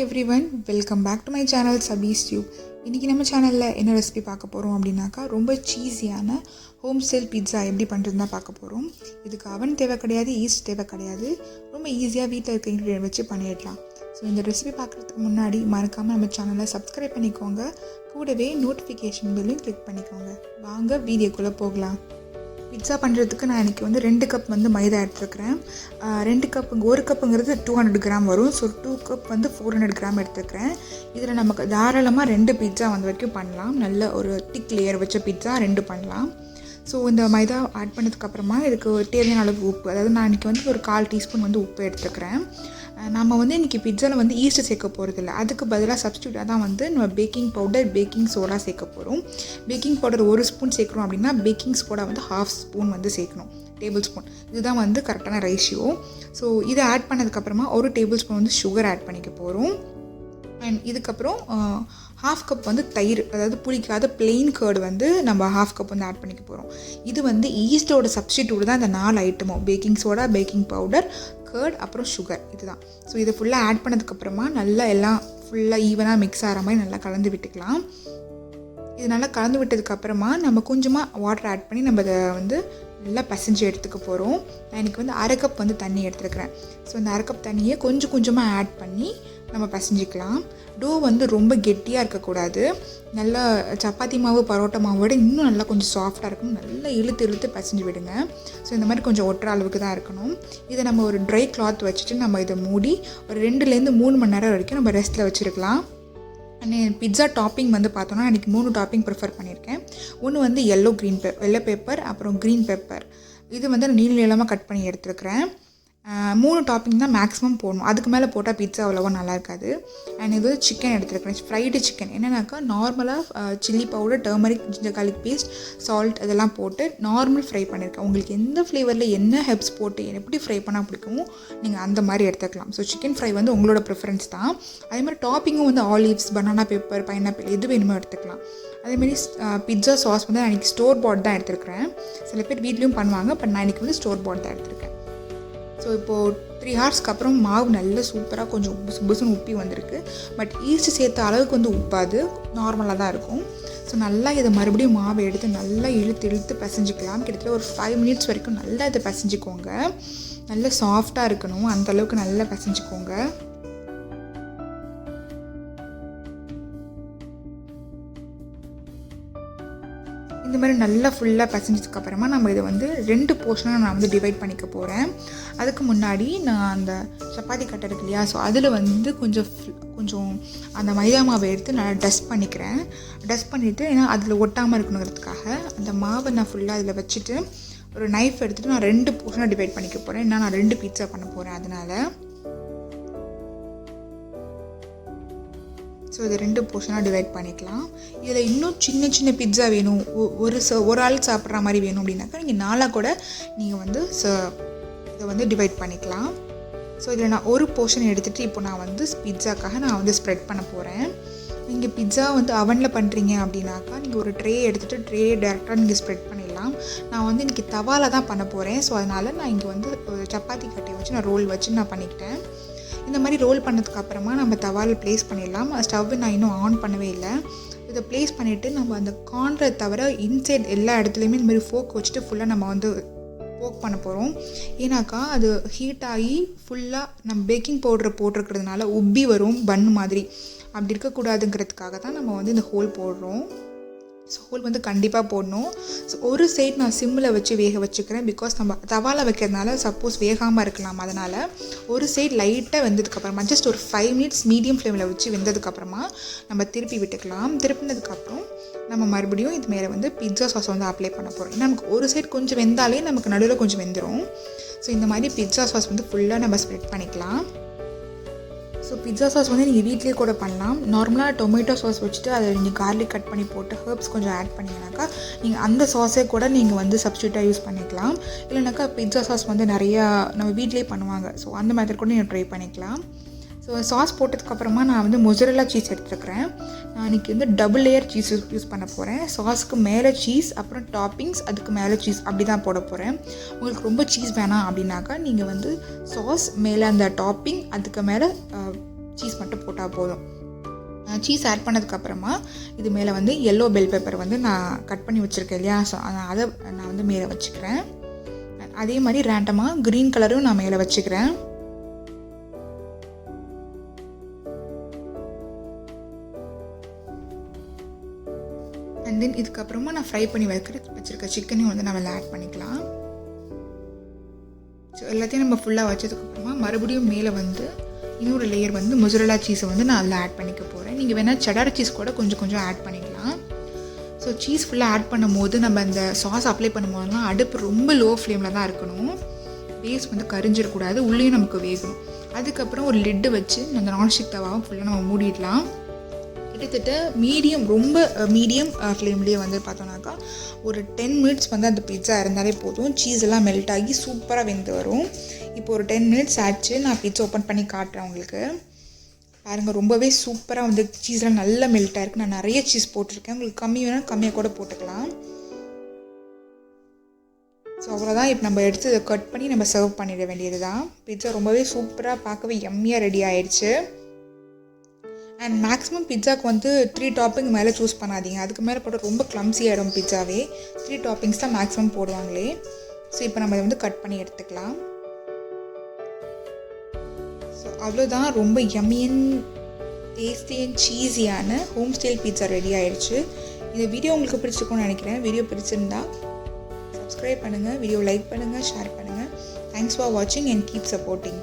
Everyone, welcome back to my channel Sabees tube. இன்றைக்கி நம்ம சேனலில் என்ன ரெசிபி பார்க்க போகிறோம் அப்படின்னாக்கா, ரொம்ப சீஸியான ஹோம் ஸ்டைல் பிட்ஸா எப்படி பண்ணுறதுன்னு தான் பார்க்க போகிறோம். இதுக்கு அவன் தேவை கிடையாது, ஈஸ்ட் தேவை கிடையாது. ரொம்ப ஈஸியாக வீட்டில் இருக்க இன்க்ரீடியன்ட் வச்சு பண்ணிடலாம். ஸோ இந்த ரெசிபி பார்க்குறதுக்கு முன்னாடி மறக்காமல் நம்ம சேனலை சப்ஸ்கிரைப் பண்ணிக்கோங்க. கூடவே நோட்டிஃபிகேஷன் பெல்லையும் கிளிக் பண்ணிக்கோங்க. வாங்க வீடியோக்குள்ளே போகலாம். பிட்ஸா பண்ணுறதுக்கு நான் இன்றைக்கி 2 கப் மைதா எடுத்துருக்கிறேன். 2 கப்புங்க, 1 கப்புங்கிறது 200 கிராம் வரும். ஸோ 2 கப் 400 கிராம் எடுத்துக்கிறேன். இதில் நமக்கு தாராளமாக 2 பிட்ஸா வரைக்கும் பண்ணலாம். நல்ல ஒரு திக் லேயர் வச்ச பிட்ஸா 2 பண்ணலாம். ஸோ இந்த மைதா ஆட் பண்ணதுக்கப்புறமா இதுக்கு தேவையான அளவு உப்பு, அதாவது நான் இன்றைக்கி ஒரு 1/4 டீஸ்பூன் உப்பு எடுத்துக்கிறேன். நம்ம இன்றைக்கி பிட்ஸாவில் ஈஸ்ட்டு சேர்க்க போகிறதில்ல. அதுக்கு பதிலாக சப்ஸ்டியூட்டாக தான் நம்ம பேக்கிங் பவுடர், பேக்கிங் சோடா சேர்க்க போகிறோம். பேக்கிங் பவுடர் 1 ஸ்பூன் சேர்க்குறோம் அப்படின்னா பேக்கிங் சோடா 1/2 ஸ்பூன் சேர்க்கணும், டேபிள் ஸ்பூன். இதுதான் கரெக்டான ரேஷியோ. ஸோ இதை ஆட் பண்ணதுக்கப்புறமா 1 டேபிள் ஸ்பூன் சுகர் ஆட் பண்ணிக்க போகிறோம். அண்ட் இதுக்கப்புறம் 1/2 கப் தயிர், அதாவது புளிக்காத பிளெயின் கேர்டு நம்ம 1/2 கப் ஆட் பண்ணிக்க போகிறோம். இது ஈஸ்டோட சப்ஸ்டியூட் தான் இந்த 4 ஐட்டமும்: baking soda, baking powder, curd, அப்புறம் சுகர். இதுதான். ஸோ இதை ஃபுல்லாக ஆட் பண்ணதுக்கப்புறமா நல்லா எல்லாம் ஃபுல்லாக ஈவனாக மிக்ஸ் ஆகிற மாதிரி நல்லா கலந்து விட்டுக்கலாம். இது நல்லா கலந்து விட்டதுக்கப்புறமா நம்ம கொஞ்சமாக வாட்டர் ஆட் பண்ணி நம்ம இதை நல்லா பசைஞ்சு எடுத்துக்க போகிறோம். நான் இன்றைக்கி 1/2 கப் தண்ணி எடுத்துருக்கிறேன். ஸோ இந்த 1/2 கப் தண்ணியை கொஞ்சம் கொஞ்சமாக ஆட் பண்ணி நம்ம பசைஞ்சிக்கலாம். டோ ரொம்ப கெட்டியாக இருக்கக்கூடாது. நல்லா சப்பாத்தி மாவு, பரோட்டா மாவோட இன்னும் நல்லா கொஞ்சம் சாஃப்டாக இருக்கணும். நல்லா இழுத்து பசைஞ்சு விடுங்க. ஸோ இந்த மாதிரி கொஞ்சம் ஒட்டுற அளவுக்கு தான் இருக்கணும். இதை நம்ம ஒரு ட்ரை கிளாத் வச்சுட்டு நம்ம இதை மூடி ஒரு 2லேருந்து 3 மணி நேரம் வரைக்கும் நம்ம ரெஸ்ட்டில் வச்சுருக்கலாம். அண்ட் பிட்ஸா டாப்பிங் பார்த்தோன்னா இன்றைக்கி 3 டாப்பிங் ப்ரிஃபர் பண்ணியிருக்கேன். ஒன்று வெள்ளை பெப்பர், அப்புறம் க்ரீன் பெப்பர். இது நான் நீளமாக கட் பண்ணி எடுத்துருக்கிறேன். 3 டாப்பிங் தான் மேக்ஸிமம் போடணும். அதுக்கு மேலே போட்டால் பிட்ஸா அவ்வளோவா நல்லா இருக்காது. அண்ட் இது சிக்கன் எடுத்துருக்கிறேன், ஃப்ரைடு சிக்கன். என்னன்னாக்கா நார்மலாக chilli powder, turmeric, ginger garlic paste, salt இதெல்லாம் போட்டு நார்மல் ஃப்ரை பண்ணியிருக்கேன். உங்களுக்கு எந்த ஃப்ளேவரில் என்ன ஹெர்ப்ஸ் போட்டு எப்படி ஃப்ரை பண்ணால் பிடிக்குமோ நீங்கள் அந்த மாதிரி எடுத்துக்கலாம். ஸோ சிக்கன் ஃப்ரை உங்களோட ப்ரிஃபரன்ஸ் தான். அதே மாதிரி டாப்பிங்கும் ஆலிவ்ஸ், பனானா பெப்பர், பைனாப்பிள் எது வேணுமோ எடுத்துக்கலாம். அதேமாதிரி பிட்ஸா சாஸ் நான் இன்றைக்கி ஸ்டோர் பாட் தான் எடுத்துருக்கிறேன். சில பேர் வீட்லேயும் பண்ணுவாங்க, பட் நான் இன்றைக்கி ஸ்டோர் பாட் தான் எடுத்துருக்கேன். ஸோ இப்போது 3 ஹார்ஸ்க்கு அப்புறம் மாவு நல்ல சூப்பராக கொஞ்சம் புசுன்னு உப்பி வந்திருக்கு. பட் ஈஸ்ட் சேர்த்த அளவுக்கு உப்பாது, நார்மலாக தான் இருக்கும். ஸோ நல்லா இதை மறுபடியும் மாவை எடுத்து நல்லா இழுத்து பசைஞ்சிக்கலாம். கிட்டத்தட்ட ஒரு 5 மினிட்ஸ் வரைக்கும் நல்லா இதை பசைஞ்சிக்கோங்க. நல்லா சாஃப்டாக இருக்கணும், அந்தளவுக்கு நல்லா பசைஞ்சிக்கோங்க. இந்த மாதிரி நல்லா ஃபுல்லாக பசைஞ்சதுக்கப்புறமா நம்ம இதை 2 போர்ஷனாக நான் டிவைட் பண்ணிக்க போகிறேன். அதுக்கு முன்னாடி நான் அந்த சப்பாத்தி கட்டை இருக்கு இல்லையா, ஸோ அதில் கொஞ்சம் அந்த மைதா மாவை எடுத்து நான் டஸ்ட் பண்ணிக்கிறேன். டஸ்ட் பண்ணிவிட்டு, ஏன்னா அதில் ஒட்டாமல் இருக்கணுங்கிறதுக்காக அந்த மாவை நான் ஃபுல்லாக அதில் வச்சுட்டு ஒரு நைஃப் எடுத்துகிட்டு நான் 2 போர்ஷனாக டிவைட் பண்ணிக்க போகிறேன். ஏன்னா நான் 2 பீட்சா பண்ண போகிறேன், அதனால். ஸோ இது 2 போர்ஷனாக டிவைட் பண்ணிக்கலாம். இதில் இன்னும் சின்ன பிட்ஸா வேணும், ஒரு ஆள் சாப்பிட்ற மாதிரி வேணும் அப்படின்னாக்கா நீங்கள் 4 கூட நீங்கள் இதை டிவைட் பண்ணிக்கலாம். ஸோ இதில் நான் ஒரு போர்ஷன் எடுத்துகிட்டு இப்போ நான் பிட்ஸாக்காக நான் ஸ்ப்ரெட் பண்ண போகிறேன். நீங்கள் பிட்ஸா அவனில் பண்ணுறீங்க அப்படின்னாக்கா நீங்கள் ஒரு ட்ரே எடுத்துகிட்டு ட்ரே டேரெக்டாக நீங்கள் ஸ்ப்ரெட் பண்ணிடலாம். நான் இன்றைக்கி தவாவில் தான் பண்ண போகிறேன். ஸோ அதனால் நான் இங்கே ஒரு சப்பாத்தி கட்டையை வச்சு நான் ரோல் வச்சு நான் பண்ணிக்கிட்டேன். இந்த மாதிரி ரோல் பண்ணதுக்கப்புறமா நம்ம தவாவில் ப்ளேஸ் பண்ணிடலாம். ஸ்டவ்வை நான் இன்னும் ஆன் பண்ணவே இல்லை. இதை ப்ளேஸ் பண்ணிவிட்டு நம்ம அந்த கார்னரை தவிர இன்சைட் எல்லா இடத்துலையுமே இந்த மாதிரி ஃபோக் வச்சுட்டு ஃபுல்லாக நம்ம போக் பண்ண போகிறோம். ஏன்னாக்கா அது ஹீட் ஆகி ஃபுல்லாக நம்ம பேக்கிங் பவுடரை போட்டிருக்கிறதுனால உப்பி வரும் பன் மாதிரி. அப்படி இருக்கக்கூடாதுங்கிறதுக்காக தான் நம்ம இந்த ஹோல் போடுறோம். ஸோ ஹோல் கண்டிப்பாக போடணும். ஸோ ஒரு சைட் நான் சிம்மில் வச்சு வேக வச்சுக்கிறேன். பிகாஸ் நம்ம தவாவில் வைக்கிறதுனால சப்போஸ் வேகாமல் இருக்கலாம். அதனால் ஒரு சைட் லைட்டாக வெந்ததுக்கப்புறமா ஜஸ்ட் ஒரு 5 மினிட்ஸ் மீடியம் ஃப்ளேமில் வச்சு வெந்ததுக்கப்புறமா நம்ம திருப்பி விட்டுக்கலாம். திருப்பினதுக்கப்புறம் நம்ம மறுபடியும் இது மேலே பிட்ஸா சாஸ் அப்ளை பண்ண போகிறோம். ஏன்னா நமக்கு ஒரு சைட் கொஞ்சம் வெந்தாலே நமக்கு நடுவில் கொஞ்சம் வெந்துடும். ஸோ இந்த மாதிரி பிட்ஸா சாஸ் ஃபுல்லாக நம்ம ஸ்ப்ரெட் பண்ணிக்கலாம். ஸோ பிட்ஸா சாஸ் நீங்கள் வீட்லேயே கூட பண்ணலாம். நார்மலாக டொமேட்டோ சாஸ் வச்சுட்டு அதை நீங்கள் கார்லிக் கட் பண்ணி போட்டு ஹெர்ப்ஸ் கொஞ்சம் ஆட் பண்ணிங்கனாக்கா நீங்கள் அந்த சாஸே கூட நீங்கள் சப்ஸ்டியூட்டாக யூஸ் பண்ணிக்கலாம். இல்லைனாக்கா பிட்ஸா சாஸ் நிறையா நம்ம வீட்லேயே பண்ணுவாங்க. ஸோ அந்த மெத்தட் கூட நீங்கள் ட்ரை பண்ணிக்கலாம். ஸோ சாஸ் போட்டதுக்கப்புறமா நான் மொசரெல்லா சீஸ் எடுத்துருக்கிறேன். நான் இன்றைக்கி டபுள் லேயர் சீஸ் யூஸ் பண்ண போகிறேன். சாஸ்க்கு மேலே சீஸ், அப்புறம் டாப்பிங்ஸ், அதுக்கு மேலே சீஸ், அப்படி தான் போட போகிறேன். உங்களுக்கு ரொம்ப சீஸ் வேணாம் அப்படின்னாக்கா நீங்கள் சாஸ் மேலே அந்த டாப்பிங், அதுக்கு மேலே சீஸ் மட்டும் போட்டால் போதும். சீஸ் ஆட் பண்ணதுக்கப்புறமா இது மேலே வந்து எல்லோ பெல் பெப்பர் வந்து நான் கட் பண்ணி வச்சுருக்கேன் இல்லையா, ஸோ அதை நான் வந்து மேலே வச்சுக்கிறேன். அதே மாதிரி ரேண்டமாக க்ரீன் கலரும் நான் மேலே வச்சுக்கிறேன். அண்ட் தென் இதுக்கப்புறமா நான் ஃப்ரை பண்ணி வச்சுருக்க சிக்கனையும் வந்து நம்ம ஆட் பண்ணிக்கலாம். ஸோ எல்லாத்தையும் நம்ம ஃபுல்லாக வச்சதுக்கப்புறமா மறுபடியும் மேலே வந்து இன்னொரு லேயர் வந்து மொசரல்லா சீஸை வந்து நான் அதில் ஆட் பண்ணிக்க போகிறேன். நீங்கள் வேணால் செடார் சீஸ் கூட கொஞ்சம் ஆட் பண்ணிக்கலாம். ஸோ சீஸ் ஃபுல்லாக ஆட் பண்ணும் போது நம்ம அந்த சாஸ் அப்ளை பண்ணும் போதெல்லாம் அடுப்பு ரொம்ப லோ ஃப்ளேமில் தான் இருக்கணும். பேஸ் வந்து கரிஞ்சிடக்கூடாது, உள்ளேயும் நமக்கு வேகணும். அதுக்கப்புறம் ஒரு லிட்டு வச்சு அந்த நான்ஸ்டிக் தவாவும் ஃபுல்லாக நம்ம மூடிடலாம். கிட்டத்தட்ட ரொம்ப மீடியம் ஃப்ளேம்லேயே வந்து பார்த்தோன்னாக்கா ஒரு 10 மினிட்ஸ் வந்து அந்த பிட்ஸா இருந்தாலே போதும். சீஸ் எல்லாம் மெல்ட் ஆகி சூப்பராக வெந்து வரும். இப்போ ஒரு 10 மினிட்ஸ் ஆச்சு. நான் பிட்ஸா ஓப்பன் பண்ணி காட்டுறேன் உங்களுக்கு. பாருங்கள், ரொம்பவே சூப்பராக வந்து சீஸ்லாம் நல்லா மெல்ட் ஆகிருக்கு. நான் நிறைய சீஸ் போட்டிருக்கேன். உங்களுக்கு கம்மி வேணால் கம்மியாக கூட போட்டுக்கலாம். ஸோ அவ்வளோதான். இப்போ நம்ம எடுத்து இதை கட் பண்ணி நம்ம சர்வ் பண்ணிட வேண்டியது தான். பிட்ஸா ரொம்பவே சூப்பராக பார்க்கவே எம்மியாக ரெடி ஆகிடுச்சு. அண்ட் மேக்ஸிமம் பிட்ஸாக்கு வந்து 3 டாப்பிங் மேலே சூஸ் பண்ணாதீங்க. அதுக்கு மேலே போட்டு ரொம்ப க்ளம்ஸி ஆகிடும் பிட்ஸாவே. 3 டாப்பிங்ஸ் தான் மேக்ஸிமம் போடுவாங்களே. ஸோ இப்போ நம்ம இதை வந்து கட் பண்ணி எடுத்துக்கலாம். ஸோ அவ்வளோதான், ரொம்ப யம்மியன் டேஸ்டி அண்ட் சீஸியான ஹோம் ஸ்டைல் பிட்ஸா ரெடி ஆகிடுச்சு. இந்த வீடியோ உங்களுக்கு பிடிச்சிருக்கும்னு நினைக்கிறேன். வீடியோ பிடிச்சிருந்தா சப்ஸ்கிரைப் பண்ணுங்கள், வீடியோ லைக் பண்ணுங்கள், ஷேர் பண்ணுங்கள். தேங்க்ஸ் ஃபார் வாட்சிங் அண்ட் கீப் சப்போர்ட்டிங்.